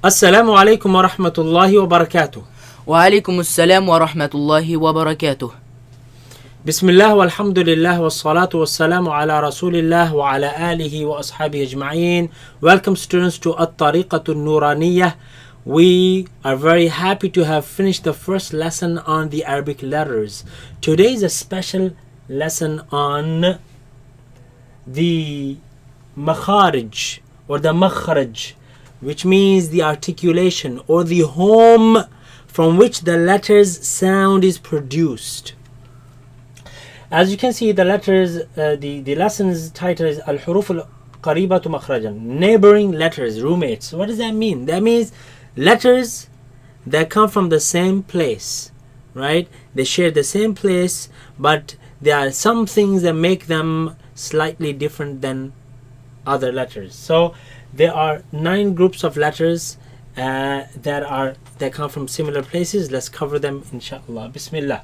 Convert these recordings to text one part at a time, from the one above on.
Assalamu alaikum wa rahmatullahi wa barakatuh. وعليكم السلام ورحمة الله وبركاته. Bismillah walhamdulillah wassalatu wassalamu ala rasulillah wa ala alihi wa ashabihi ajma'een. Welcome students to At-Tariqatu Nuraniyah. We are very happy to have finished the first lesson on the Arabic letters. Today is a special lesson on the makharij or the makhraj, which means the articulation or the home from which the letters sound is produced. As you can see, the letters, the lesson's title is Al-Huruf Al-Qaribatu Makhrajan, neighboring letters, roommates. What does that mean? That means letters that come from the same place, right? They share the same place, but there are some things that make them slightly different than other letters. So there are 9 groups of letters that come from similar places. Let's cover them inshallah. Bismillah.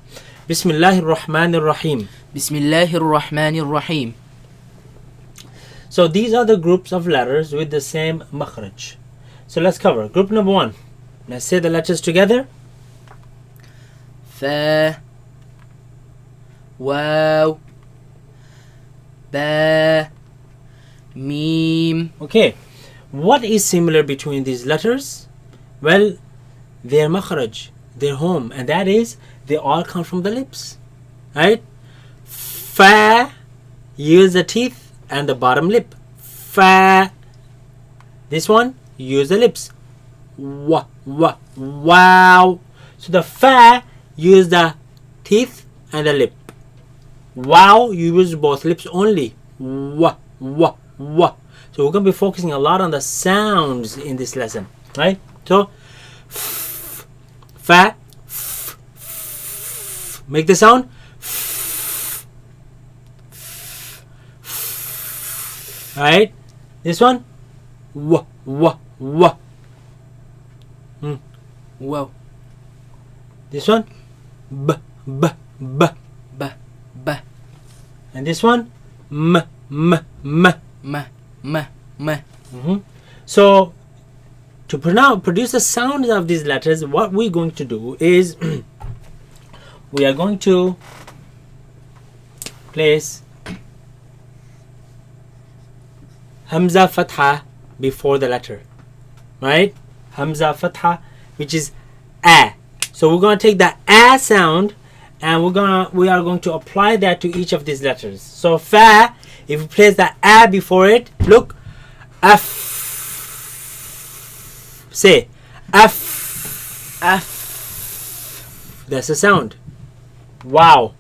Bismillahir Rahmanir Rahim. Bismillahir Rahmanir Rahim. So these are the groups of letters with the same makhraj. So let's cover group number 1. Let's say the letters together. Fa, Waw, Ba, Mim. Okay. What is similar between these letters? Well, their makhraj, their home, and that is they all come from the lips, right? Fa, use the teeth and the bottom lip. Fa. This one, use the lips. Wa, wa, wow. So the fa, use the teeth and the lip. Wow, you use both lips only. Wa, wa, wa. So we're going to be focusing a lot on the sounds in this lesson, right? So, f, fa, f, f. Make the sound. F, f, f. Right? This one. Wa, wa, wa. Wow. This one. B, b, b. B, B. And this one. M, m, m. M. So, to produce the sounds of these letters, what we're going to do is we are going to place Hamza Fatha before the letter, right? Hamza Fatha, which is A. So we're going to take the A sound and we are going to apply that to each of these letters. So Fa, if we place the A before it, look, F. Say F. F. That's the sound. Wow.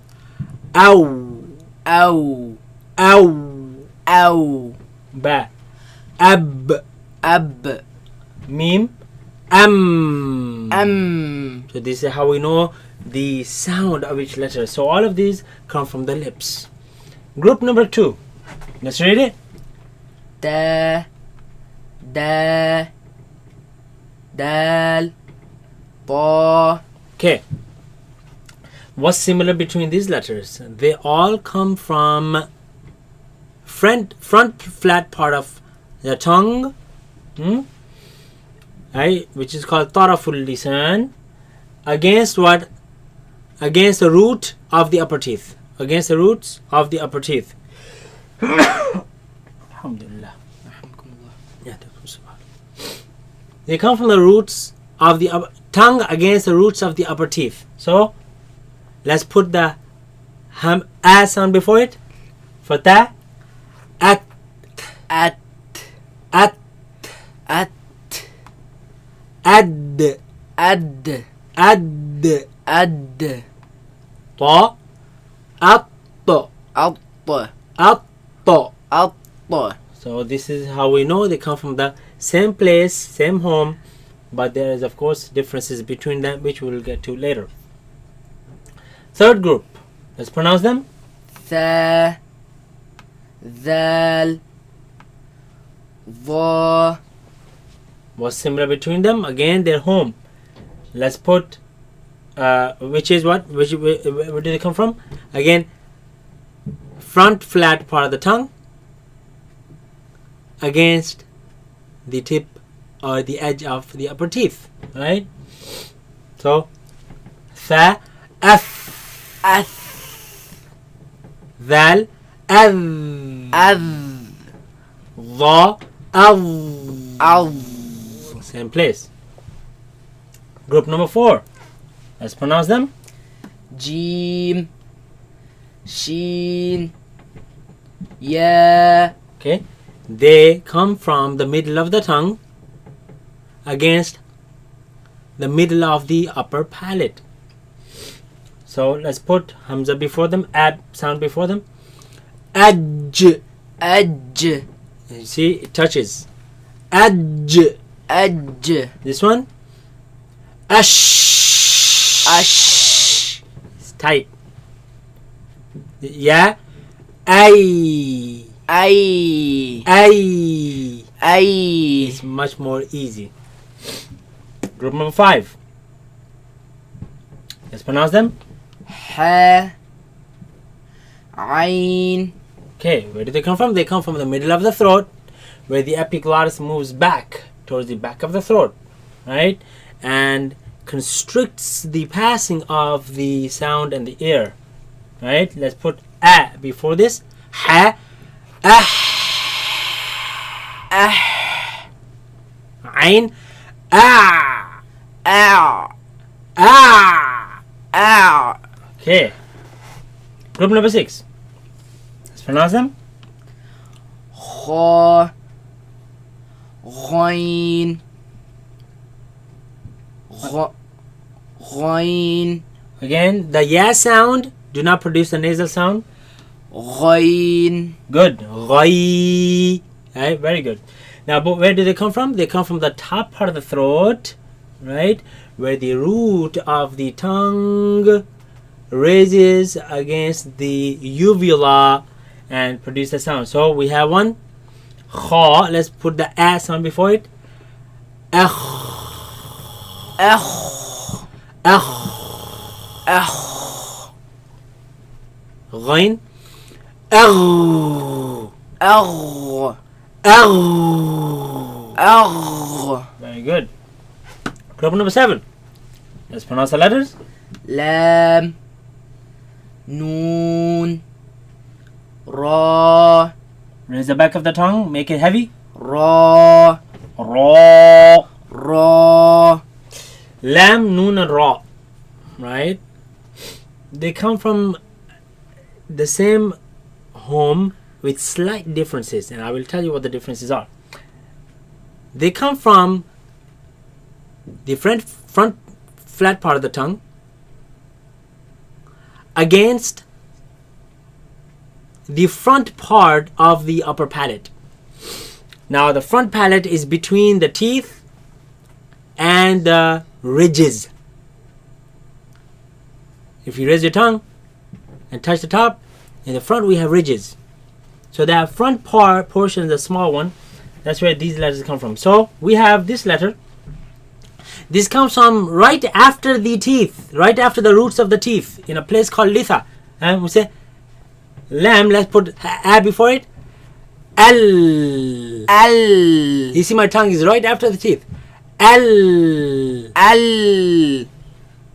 Ow. Ow. Ow. Ow. Ba. Ab. Ab. Mim. So this is how we know the sound of each letter. So all of these come from the lips. Group number 2. Let's read it. Da. Da. Dal. Ta. Okay. What's similar between these letters? They all come from front flat part of the tongue, right, which is called taraful lisan, against what? Against the root of the upper teeth. Against the roots of the upper teeth. Alhamdulillah. They come from the roots of the tongue against the roots of the upper teeth. So let's put the A sound before it. Fatah. At. At. At. At. Ad. Ad. Ad. Ad. Ta. At. At. At. At. So this is how we know they come from the same place, same home, but there is of course differences between them, which we will get to later. Third group. Let's pronounce them. Tha. Dhal. Dha. What's similar between them? Again, they're home. Let's put which is what? Where do they come from? Again, front flat part of the tongue against the tip or the edge of the upper teeth, right? So, tha, ath, dhal, adh, dha, adh. Same place. Group number 4. Let's pronounce them. Jim, Shin, Ya. Okay. They come from the middle of the tongue against the middle of the upper palate. So let's put Hamza before them, ab sound before them. Aj. Aj, You see, it touches. Aj. Aj, This one. Ash. Ash, It's tight. Yeah. Ay. Ay, Ay. Ay. It's much more easy. Group number 5. Let's pronounce them. Ha, Ain, Okay, where do they come from? They come from the middle of the throat, where the epiglottis moves back towards the back of the throat, right? And constricts the passing of the sound and the air, right? Let's put a before this. Ha, ah, ain, ah, Ow, ah. Ow. Okay. Group number 6. Let's pronounce them. Kha, Ghain, Ghain, Again, the ya sound. Do not produce the nasal sound. Ghain, Good. Ghai. Right, very good. Now, but where do they come from? They come from the top part of the throat, right? Where the root of the tongue raises against the uvula and produce the sound. So we have one. Kha. Let's put the a sound before it. Akh. Akh, Akh. Akh, Ghain. Agh. Agh, Agh. Agh. Very good. Group number 7. Let's pronounce the letters. Lam, Noon, Ra, Raise the back of the tongue. Make it heavy. Ra, Ra. Ra. Lam, Noon, and Ra. Right? They come from the same home with slight differences, and I will tell you what the differences are. They come from the front flat part of the tongue against the front part of the upper palate. Now, the front palate is between the teeth and the ridges. If you raise your tongue and touch the top, in the front we have ridges. So that front part portion, the small one, that's where these letters come from. So we have this letter. This comes from right after the teeth, right after the roots of the teeth, in a place called litha. And we say lam. Let's put a before it. Al. Al, You see, my tongue is right after the teeth. Al. Al,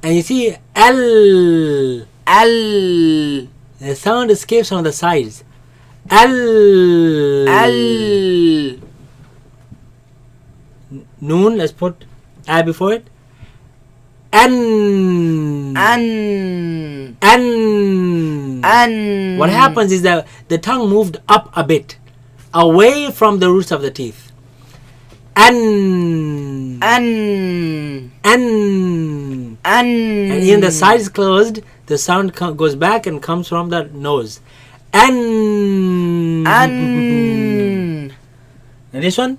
And you see Al. Al, The sound escapes on the sides. Al. Al, Noon. Let's put a before it. An. An, An. An. What happens is that the tongue moved up a bit, away from the roots of the teeth. An. An, An. An. And in the sides closed, the sound goes back and comes from the nose. An. An. And this one?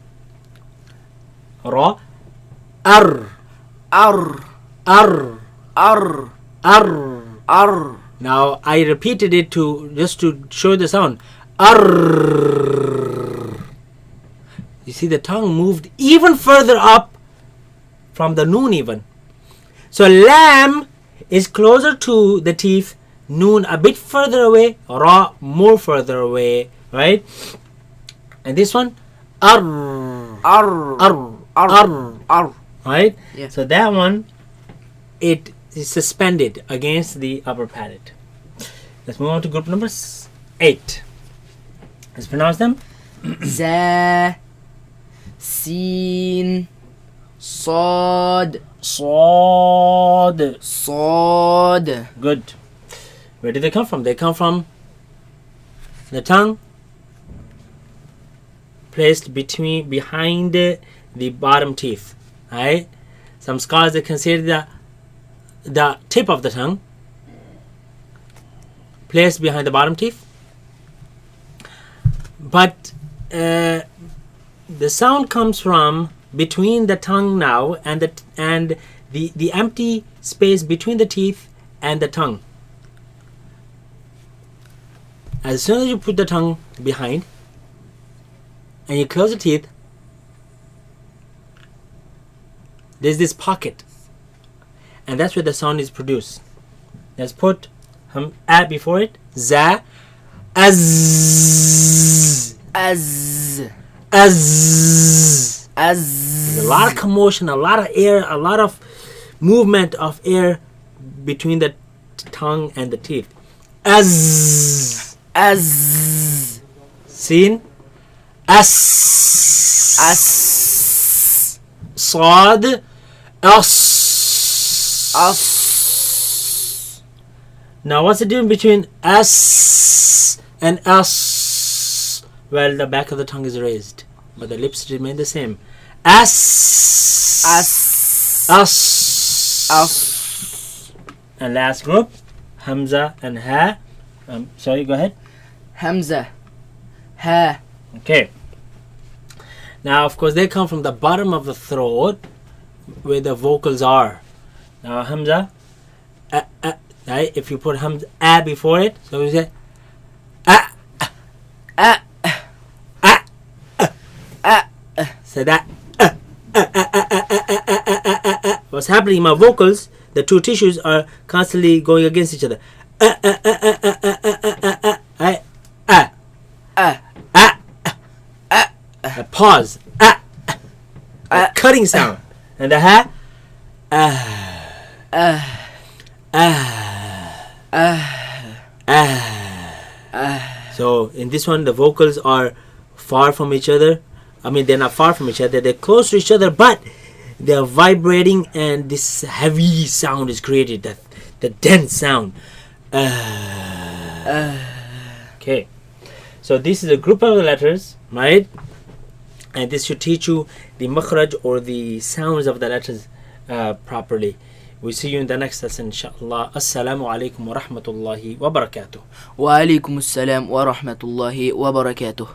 Ra. Ar. Ar, Ar. Ar, Ar. Ar. Now I repeated it just to show the sound. Ar. You see, the tongue moved even further up from the noon even. So lam is closer to the teeth, noon a bit further away, ra more further away, right? And this one, ar. Ar, Ar. Ar. Right? Yeah. So that one, it is suspended against the upper palate. Let's move on to group number 8. Let's pronounce them. Za, Sin, Sad, Sad. Sad. Good. Where do they come from? They come from the tongue placed behind the bottom teeth. Right? Some scholars, they consider the tip of the tongue placed behind the bottom teeth, but the sound comes from between the tongue now and the empty space between the teeth and the tongue. As soon as you put the tongue behind and you close the teeth, there's this pocket, and that's where the sound is produced. Let's put a before it. Za, az, Az, az. Az. There's a lot of commotion, a lot of air, a lot of movement of air between the tongue and the teeth. Az, Az. Sin, as, As. Sad, as. As. Now, what's the difference between as and us? Well, the back of the tongue is raised, but the lips remain the same. As, As. us, As. And last group, Hamza and Ha. Sorry, go ahead. Hamza, Ha. Okay. Now, of course, they come from the bottom of the throat, where the vocals are. Now, Hamza, right? If you put Hamza before it, so we say so that what's happening in my vocals, the two tissues are constantly going against each other. A pause, a cutting sound, and the ha. So in this one, the vocals are far from each other. I mean, they're not far from each other, they're close to each other, but they're vibrating, and this heavy sound is created, the dense sound. Okay, so this is a group of letters, right? And this should teach you the makhraj, or the sounds of the letters properly. We'll see you in the next lesson, inshallah. Assalamu alaikum wa rahmatullahi wa barakatuh. Wa alaikum assalam wa rahmatullahi wa barakatuh.